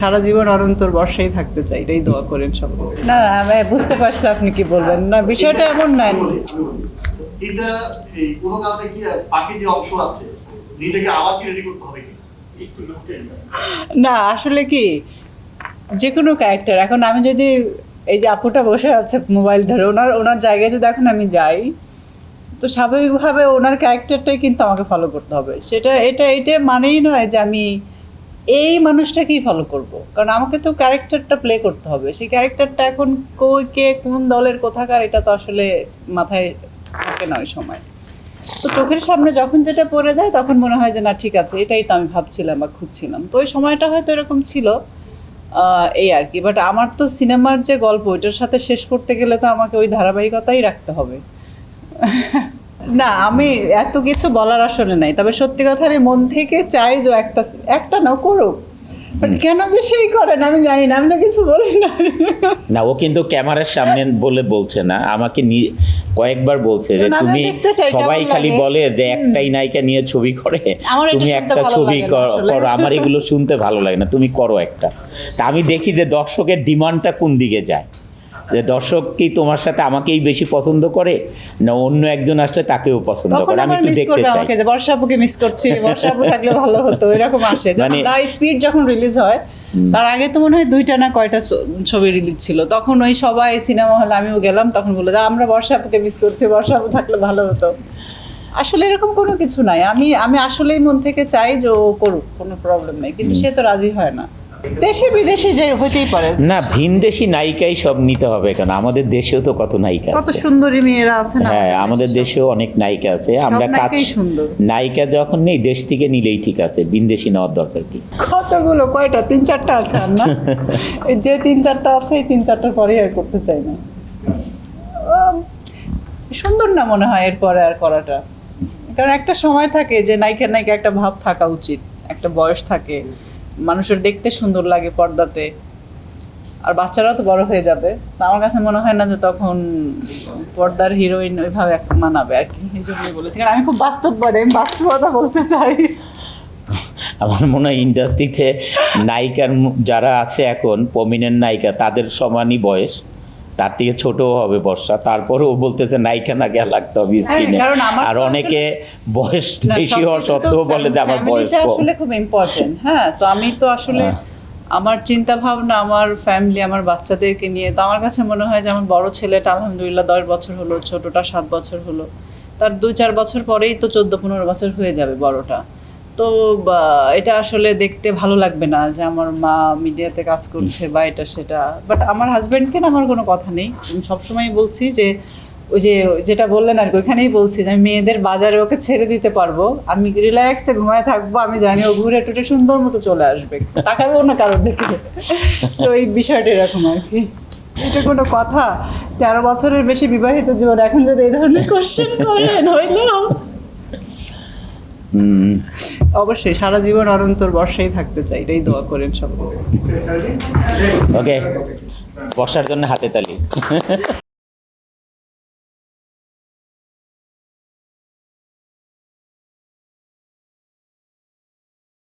সারা জীবন অনন্তর বর্ষায় থাকতে চাই, এটাই দোয়া করেন সবাই। না আমি বুঝতে পারছি আপনি কি বলবেন। না বিষয়টা এমন না। এটা এই কোন কারণে কি বাকি যে অংশ আছে নিজেকে আবার কি রেডি করতে হবে কি? না আসলে কি যে কোনো ক্যারেক্টার, এখন আমি যদি এই যে আপুটা বসে আছে মোবাইল ধরে, ওনার জায়গায় যদি এখন আমি যাই, তো স্বাভাবিকভাবে ওনার ক্যারেক্টারটাই কিন্তু আমাকে ফলো করতে হবে। এটা মানেই নয় যে আমি এই মানুষটাকেই ফলো করব, কারণ আমাকে তো ক্যারেক্টারটা প্লে করতে হবে। সেই ক্যারেক্টারটা এখন কে কোন দলের কোথাকার এটা তো আসলে মাথায় থাকে না ওই সময়। তো চোখের সামনে যখন যেটা পড়ে যায় তখন মনে হয় যে না ঠিক আছে, এটাই তো আমি ভাবছিলাম বা খুঁজছিলাম। তো ওই সময়টা হয়তো এরকম ছিল, এই আর কি। বাট আমার তো সিনেমার যে গল্প ওইটার সাথে শেষ করতে গেলে তো আমাকে ওই ধারাবাহিকতাই রাখতে হবে। না আমি এত কিছু বলার আসলে নাই, তবে সত্যি কথা আমি মন থেকে চাই যে একটা না করুক, বাট কেন যে সেই করেন আমি জানি না, আমি তো কিছু বলি না। না ও কিন্তু ক্যামেরার সামনে বলছে না, আমাকে কয়েকবার বলছে যে তুমি সবাই খালি বলে যে একটাই নায়িকা নিয়ে ছবি করে, তুমি একটা ছবি করো। আমার এগুলো শুনতে ভালো লাগে না, তুমি করো একটা। তা আমি দেখি যে দর্শকের ডিমান্ডটা কোন দিকে যায়, যে দর্শক কি তোমার সাথে আমাকেই বেশি পছন্দ করে না অন্য একজন আসলে তাকেও পছন্দ করে। আমি একটু দেখতে চাই যে বর্ষা আপুকে মিস করছি, বর্ষা আপু থাকলে ভালো হতো, এরকম আসে। মানে স্পিড যখন রিলিজ হয় তার আগে তো মনে হয় 2টা না কয়টা ছবি রিলিজ ছিল, তখন ওই সবাই সিনেমা হলে আমিও গেলাম, তখন বলে যে আমরা বর্ষা আপুকে মিস করছি, বর্ষা আপু থাকলে ভালো হতো। আসলে এরকম কোনো কিছু নাই, আমি আসলেই মন থেকে চাই যে ও করুক, কোনো প্রবলেম নেই, কিন্তু সে তো রাজি হয় না। দেশে বিদেশে যাই হতেই পারে না, ভিনদেশি নায়িকাই সব নিতে হবে, কারণ আমাদের দেশেও তো কত নায়িকা, কত সুন্দরী মেয়েরা আছে না। হ্যাঁ আমাদের দেশেও অনেক নায়িকা আছে। আমরা কাজ নায়িকা যখন নেই দেশ থেকে নিলেই ঠিক আছে, ভিনদেশি নেওয়ার দরকার কি? কতগুলো কয়টা 3-4টা আছে আর না, যে 3-4টা আছে এই 3-4টার পরে আর করতে চাই না। সুন্দর না মনে হয় এরপরে আর করাটা, কারণ একটা সময় থাকে যে নায়িকা একটা ভাব থাকা উচিত, একটা বয়স থাকে, মানুষের দেখতে সুন্দর লাগে পর্দাতে, আর বাচ্চারাও তো বড় হয়ে যাবে। তো আমার কাছে মনে হয় না যে তখন পর্দার হিরোইন ওইভাবে মানাবে আর কি, এই জন্যই বলেছি। কারণ আমি খুব বাস্তববাদী, আমি বাস্তবতা বলতে চাই। আমার মনে হয় ইন্ডাস্ট্রিতে নায়িকার যারা আছে এখন প্রমিনেন্ট নায়িকা তাদের সমানই বয়স, তার থেকে ছোটও হবে বর্ষা, তারপরেও বলতেছে নায়িকা না গিয়ে লাগতে হবে স্ক্রিনে। আর অনেকে বয়স বেশি হওয়ার সত্ত্বেও বলে যে আমার বয়স কম। আসলে খুব ইম্পর্টেন্ট। হ্যাঁ, তো আমি তো আসলে আমার চিন্তা ভাবনা, আমার ফ্যামিলি, আমার বাচ্চাদেরকে নিয়ে, তো আমার কাছে মনে হয় যে আমার বড় ছেলেটা আলহামদুলিল্লাহ 10 বছর হলো, ছোটটা 7 বছর হলো, তার 2-4 বছর পরেই তো 14-15 বছর হয়ে যাবে বড়টা। তো এটা আসলে দেখতে ভালো লাগবে না যে আমার মা মিডিয়াতে কাজ করছে বা এটা সেটা। বাট আমার হাজব্যান্ডকে না আমার কোনো কথা নেই, আমি সবসময় বলছি যে ওই যে যেটা বললেন আর কি, ওইখানেই বলছি যে আমি মেয়েদের বাজারে ওকে ছেড়ে দিতে পারবো, আমি রিল্যাক্সে ঘুমায় থাকবো, আমি জানি ও ঘুরে টুটে সুন্দর মতো চলে আসবে, তাকাবেও না কারোর দিকে। তো এই বিষয়টা এরকম আর কি। এটা কোনো কথা? 13 বছরের বেশি বিবাহিত জীবন, এখন যদি এই ধরনের কোশ্চেন করেন হইলেও অবশ্যই সারা জীবন অনন্তর বর্ষায় থাকতে চাই, এটাই দোয়া করেন সবাই। ওকে, বর্ষার জন্য হাতে তালি।